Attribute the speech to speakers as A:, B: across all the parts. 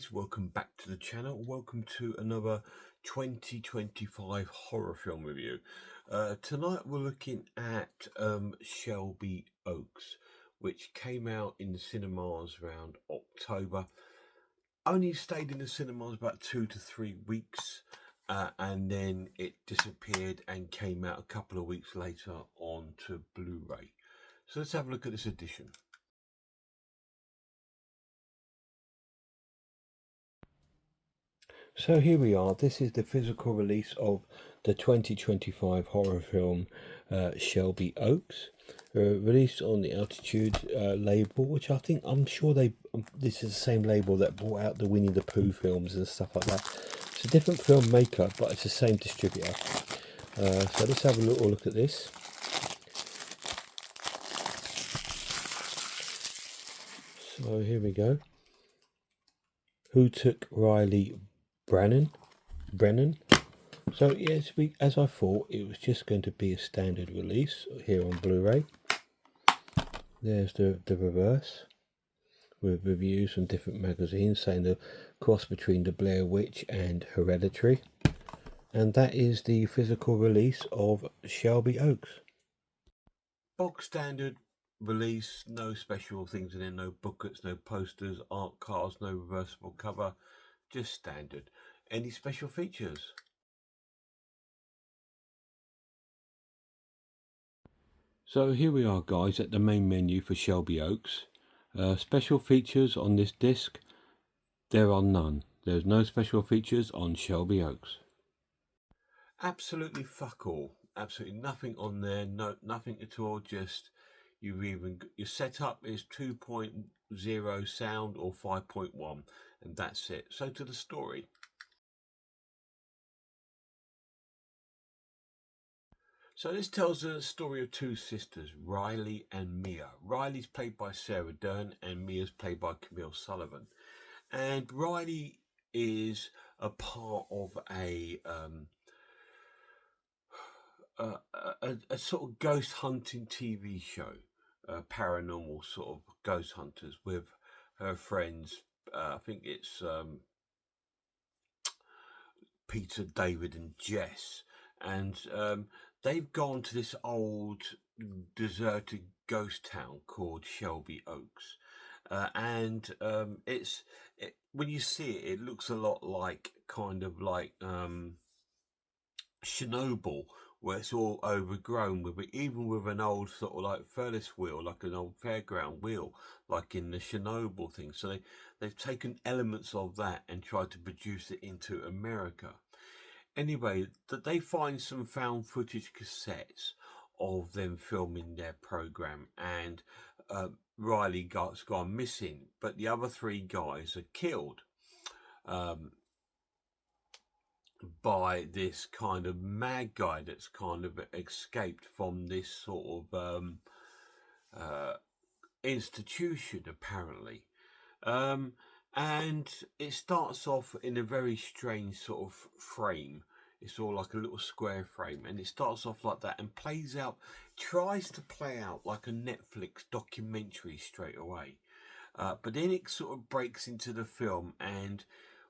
A: guys, welcome back to the channel. Welcome to another 2025 horror film review. Tonight we're looking at Shelby Oaks, which came out in the cinemas around October. Only stayed in the cinemas about 2 to 3 weeks, and then it disappeared and came out a couple of weeks later onto Blu-ray. So let's have a look at this edition. So here we are. This is the physical release of the 2025 horror film Shelby Oaks, released on the Altitude label, which I'm sure this is the same label that brought out the Winnie the Pooh films and stuff like that. It's a different filmmaker, but it's the same distributor. So let's have a little look at this. So here we go. Who took Riley Brennan? So yes, as I thought, it was just going to be a standard release here on Blu-ray. There's the reverse with reviews from different magazines saying the cross between the Blair Witch and Hereditary. And that is the physical release of Shelby Oaks. Bog standard release, no special things in there, no booklets, no posters, art cards, no reversible cover, just standard. Any special features? So here we are, guys, at the main menu for Shelby Oaks. Special features on this disc, there are none. There's no special features on Shelby Oaks. Absolutely fuck all. Absolutely nothing on there. No, nothing at all. Just your setup is 2.0 sound or 5.1, and that's it. So to the story. So this tells the story of two sisters, Riley and Mia. Riley's played by Sarah Dern and Mia's played by Camille Sullivan. And Riley is a part of a sort of ghost hunting TV show, paranormal sort of ghost hunters with her friends. I think it's Peter, David and Jess. And they've gone to this old deserted ghost town called Shelby Oaks. When you see it, it looks a lot like Chernobyl, where it's all overgrown with it, even with an old sort of like furnace wheel, like an old fairground wheel, like in the Chernobyl thing. So they've taken elements of that and tried to produce it into America. Anyway, that they find some found footage cassettes of them filming their program, and Riley got's gone missing, but the other three guys are killed by this kind of mad guy that's kind of escaped from this sort of institution, apparently. And it starts off in a very strange sort of frame. It's all like a little square frame, and it starts off like that and tries to play out like a Netflix documentary straight away. But then it sort of breaks into the film, and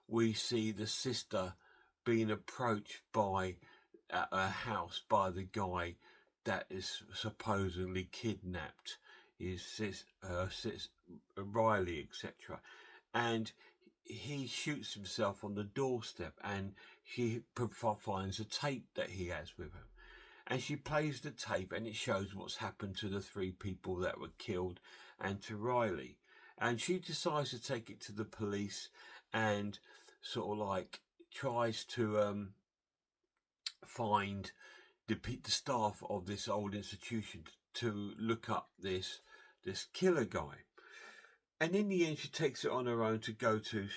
A: we see the sister being approached by a house by the guy that is supposedly kidnapped his Riley, etc. And he shoots himself on the doorstep, and she finds a tape that he has with him, and she plays the tape, and it shows what's happened to the three people that were killed and to Riley. And she decides to take it to the police and sort of like tries to find the staff of this old institution to look up this killer guy. And in the end, she takes it on her own to go to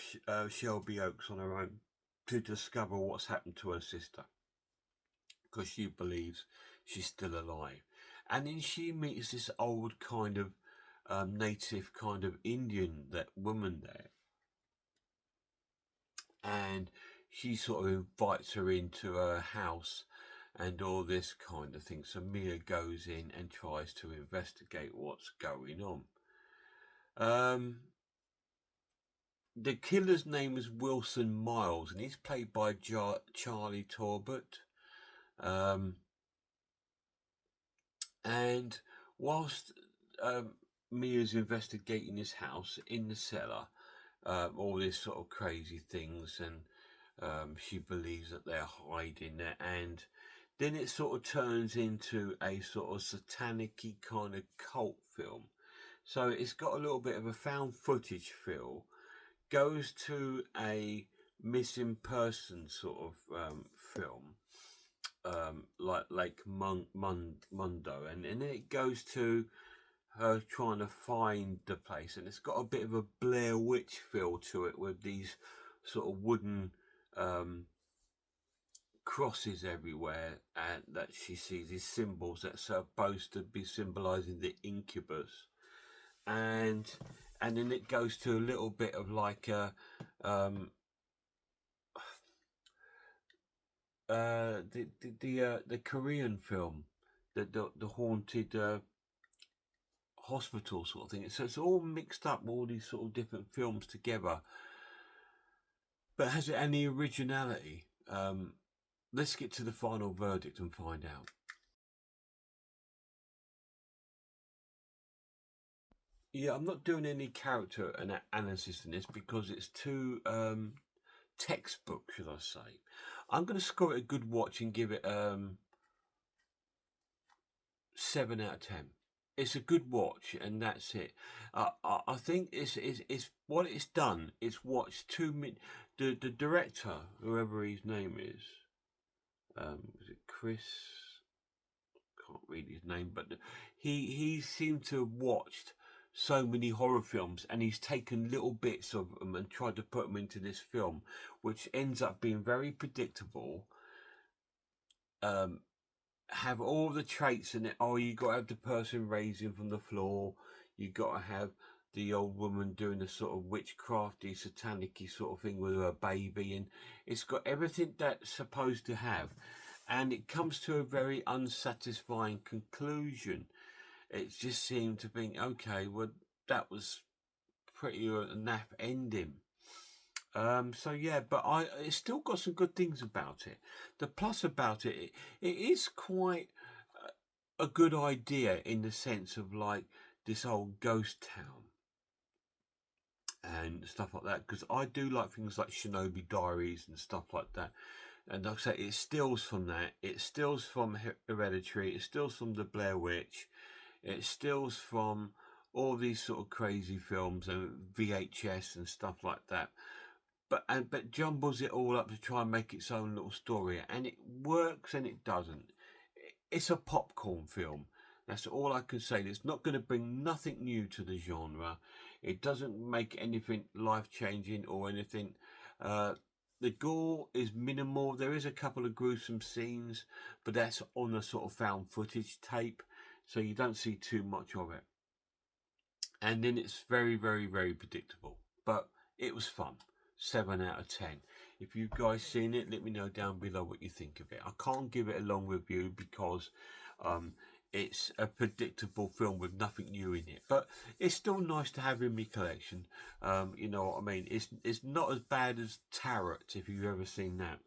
A: Shelby Oaks on her own to discover what's happened to her sister, because she believes she's still alive. And then she meets this old kind of native kind of Indian woman there, and she sort of invites her into her house and all this kind of thing. So Mia goes in and tries to investigate what's going on. the killer's name is Wilson Miles, and he's played by Charlie Talbot. Um, and whilst Mia's investigating his house in the cellar, all these sort of crazy things, and she believes that they're hiding there, and then it sort of turns into a sort of satanic-y kind of cult film. So it's got a little bit of a found footage feel, goes to a missing person sort of film, like Mundo, and then it goes to her trying to find the place, and it's got a bit of a Blair Witch feel to it with these sort of wooden crosses everywhere, and that she sees these symbols that are supposed to be symbolizing the incubus, and then it goes to a little bit of like a the Korean film, the haunted hospital sort of thing. So it's all mixed up, all these sort of different films together. But has it any originality? Let's get to the final verdict and find out. Yeah, I'm not doing any character analysis in this because it's too textbook, should I say. I'm going to score it a good watch and give it 7 out of 10. It's a good watch, and that's it. I think it's what it's done. It's watched 2 minutes. The director, whoever his name is it Chris? Can't read his name, but he seemed to have watched so many horror films, and he's taken little bits of them and tried to put them into this film, which ends up being very predictable. Have all the traits in it. Oh, you got to have the person raising from the floor. You got to have the old woman doing a sort of witchcrafty, satanic-y sort of thing with her baby, and it's got everything that's supposed to have, and it comes to a very unsatisfying conclusion. It just seemed to think, okay, well, that was pretty naff ending. So yeah, but it's still got some good things about it. The plus about it is quite a good idea in the sense of like this old ghost town and stuff like that. Because I do like things like Shinobi Diaries and stuff like that. And like I say, it steals from that. It steals from Hereditary. It steals from the Blair Witch. It steals from all these sort of crazy films and VHS and stuff like that. But jumbles it all up to try and make its own little story, and it works and it doesn't. It's a popcorn film. That's all I can say. It's not going to bring nothing new to the genre. It doesn't make anything life changing or anything. The gore is minimal. There is a couple of gruesome scenes, but that's on a sort of found footage tape, so you don't see too much of it. And then it's very, very, very predictable. But it was fun. 7 out of 10. If you guys seen it, let me know down below what you think of it. I can't give it a long review because it's a predictable film with nothing new in it, but it's still nice to have in my collection. You know what I mean? It's not as bad as Tarot, if you've ever seen that,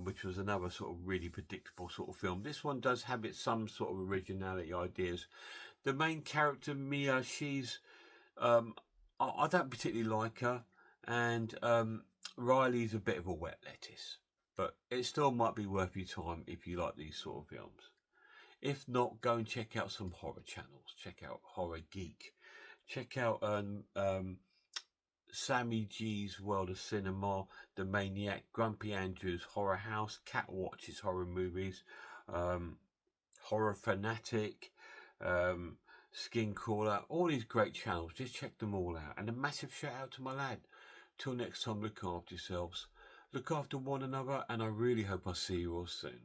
A: which was another sort of really predictable sort of film. This one does have some sort of originality ideas. The main character, Mia, she's I don't particularly like her, and Riley's a bit of a wet lettuce, but it still might be worth your time if you like these sort of films. If not, go and check out some horror channels. Check out Horror Geek. Check out Sammy G's World of Cinema, The Maniac, Grumpy Andrew's Horror House, Cat Watches Horror Movies, Horror Fanatic, Skin Crawler, all these great channels. Just check them all out. And a massive shout out to my lad. Till next time, look after yourselves, look after one another, and I really hope I see you all soon.